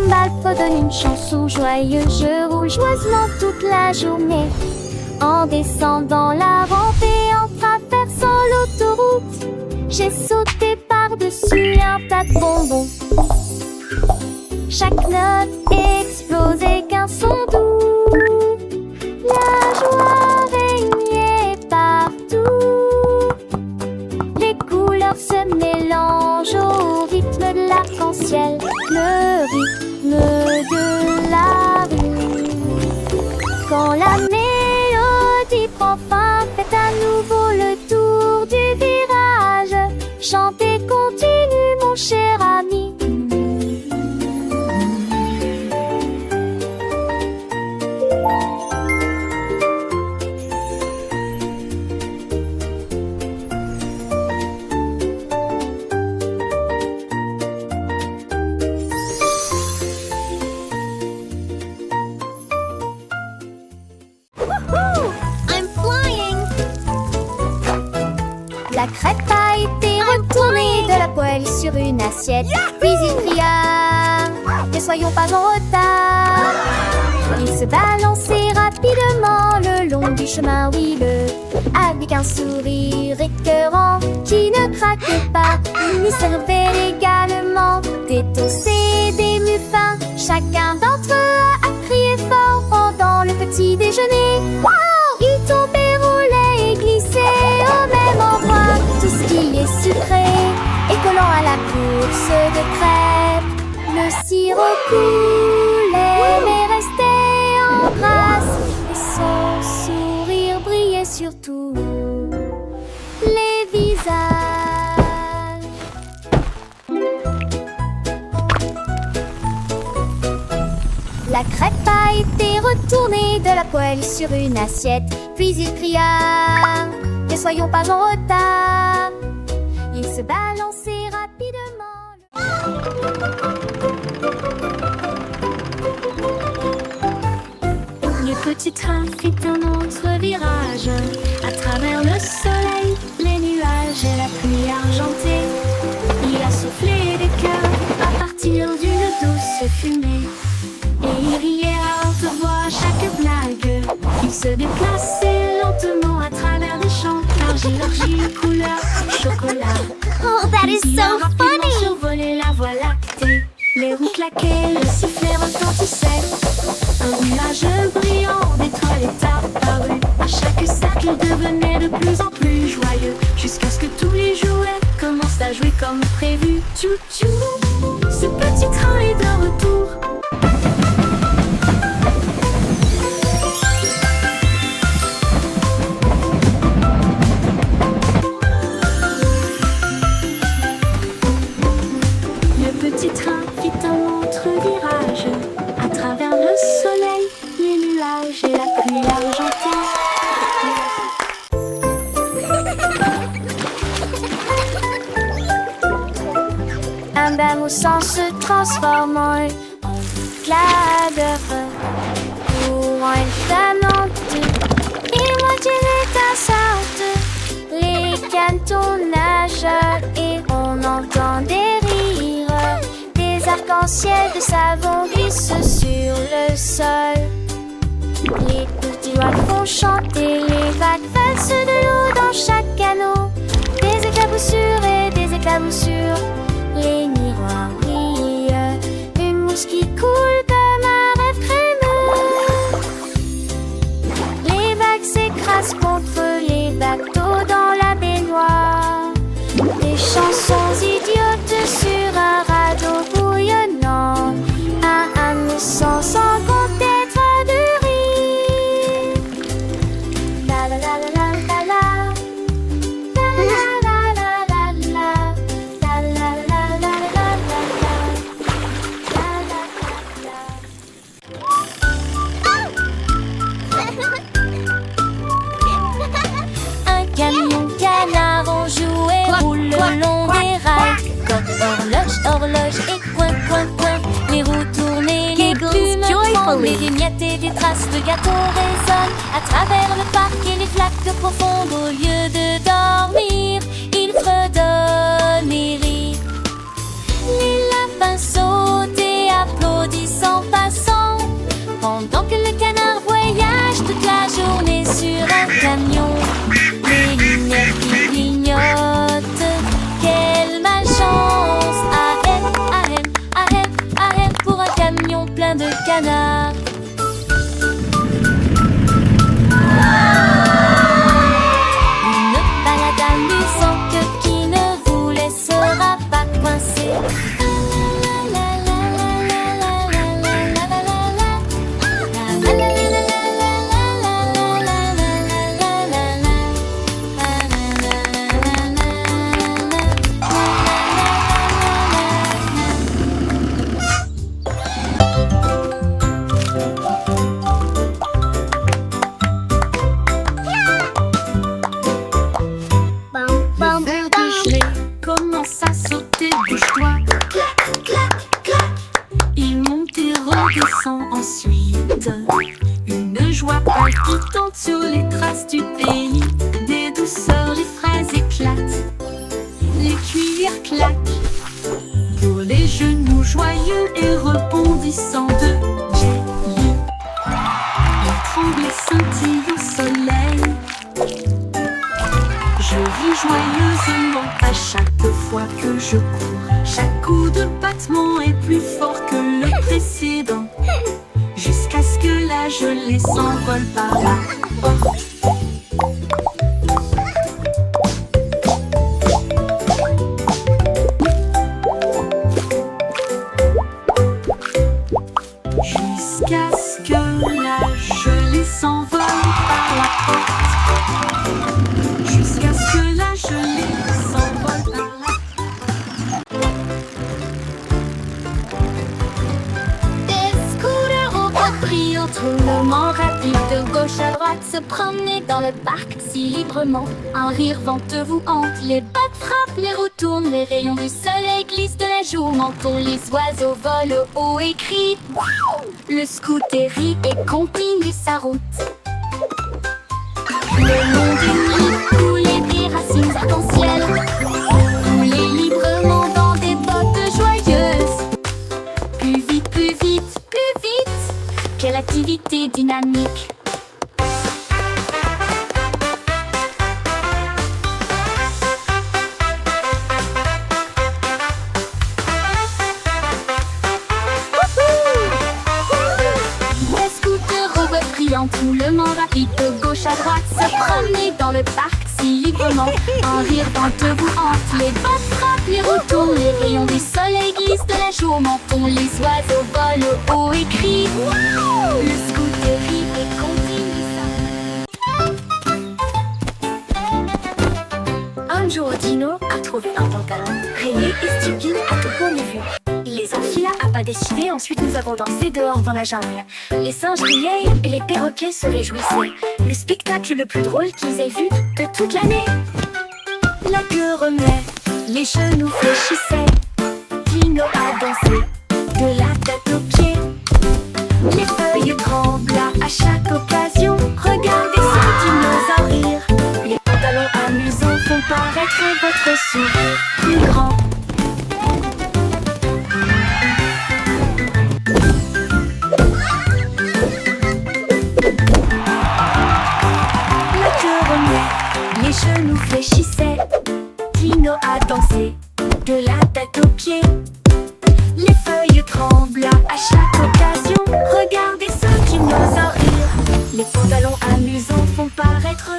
cymbales fredonnent une chanson joyeuse. Je roule joyeusement toute la journée, en descendant la rampe et en traversant l'autoroute. J'ai sauté par-dessus un tas de bonbons. Chaque note explosait qu'un son doux. La joie régnait partout. Les couleurs se mélangent au rythme de l'arc-en-ciel, le rythme de la rue. Quand la mélodie prend fin, faites à nouveau le tour du virage. Chantez continue mon cher ami. La crêpe a été retournée de la poêle sur une assiette. Puis il cria: ne soyons pas en retard. Il se balançait rapidement le long du chemin huileux, avec un sourire écœurant qui ne craque pas. Il servait également des toasts et des muffins. Chacun d'entre eux a crié fort pendant le petit déjeuner. Wow! Il tombait, roulait et glissait au même endroit. Tout ce qui est sucré et collant à la course de crêpes. Le sirop coulait mais restait en grâce, et son sourire brillait sur tous les visages. La crêpe a été retournée de la poêle sur une assiette. Puis il cria: ne soyons pas en retard. Il se balançait rapidement. Le petit train fit un autre virage, à travers le soleil, les nuages et la pluie argentée. Il a soufflé des cœurs à partir d'une douce fumée, et il riait à haute voix à chaque blague. Il se déplaçait lentement à travers des champs d'argile couleur chocolat. Oh, that is Il a so rapidement funny! survolé la voie lactée. Les roues claquaient, le sifflet retentissait. Un nuage brillant d'étoiles est apparu. À chaque cercle, il devenait de plus en plus joyeux, jusqu'à ce que tous les jouets commencent à jouer comme prévu. Tchou tchou, ce petit train est de retour. Le petit train fit un autre virage, à travers le soleil, les nuages et la pluie argentée. Un bain moussant se transforme en éclat de feu, courant étonnante et moitié étincelante. Les cantons nagent et on entend des rires. Des arcs-en-ciel de savon glissent sur le sol. Les petits doigts font chanter, les vagues versent de l'eau dans chaque canot. Des éclaboussures et des éclaboussures, les miroirs brillent. Une mousse qui coule comme un rêve crémeux. Les vagues s'écrasent contre les bateaux dans la baignoire. Des chansons idiotes sur un radeau bouillonnant. Un sang sans compte d'être de rire. La la la la la la la. La la la la la la. La la la la la la la. La la la la. Un camion canard en jouet roule le long des rails. Comme horloge, horloge et coin, coin, coin. Les roues tournent et les plumes tremblent. Les vignettes et des traces de gâteaux résonnent à travers le parc et les flaques profondes. Au lieu de dormir, ils fredonnent et rient. Les lapins sautent et applaudissent Ashley commence à sauter, bouge-toi. Clac, clac, clac. Il monte et redescend ensuite. Une joie palpitante sur les traces du pays. Des douceurs, les fraises éclatent. Les cuillères claquent. Pour les genoux joyeux et rebondissants de Jelly. Il tremble et scintille au soleil. Je ris joyeusement à chaque fois que je cours. Chaque coup de battement est plus fort que le précédent. Jusqu'à ce que la gelée s'envole par la porte. Jusqu'à ce que la gelée s'envole par la porte. Jusqu'à ce que la gelée s'envole par la porte. Des scooters au capri, au tournement rapide de gauche à droite, se promener dans le parc si librement. Un rire venteux vous hante, les pattes frappent, les roues tournent, les rayons du soleil glissent de la joue au menton, les oiseaux volent haut et crient. Le scooter rit et continue sa route. Le long des nids coulent des racines arc-en-ciel. Rouler librement dans des bottes joyeuses. Plus vite, plus vite, plus vite. Quelle activité dynamique. Tout le monde rapide de gauche à droite, se promener dans le parc si librement. Un rire venteux vous hante, les bottes frappent, les roues tournent, les rayons du soleil glissent de la joue au menton, les oiseaux volent haut et crient. Le scooter rit et continue sa. Un jour, Dino a trouvé un pantalon rayé et stupide à tout point de vue. Il les enfila à pas décidés, ensuite nous avons dansé dehors dans la jungle. Les singes riaient et les perroquets se réjouissaient. Le spectacle le plus drôle qu'ils aient vu de toute l'année. La queue remuait, les genoux fléchissaient. Dino a dansé, de la tête aux pieds. Les feuilles tremblent à chaque occasion. Regardez ce dinosaure rire. Les pantalons amusants font paraître votre sourire plus grand. Les genoux fléchissaient, Dino a dansé, de la tête aux pieds. Les feuilles tremblent à chaque occasion. Regardez ce dinosaure rire. Les pantalons amusants font paraître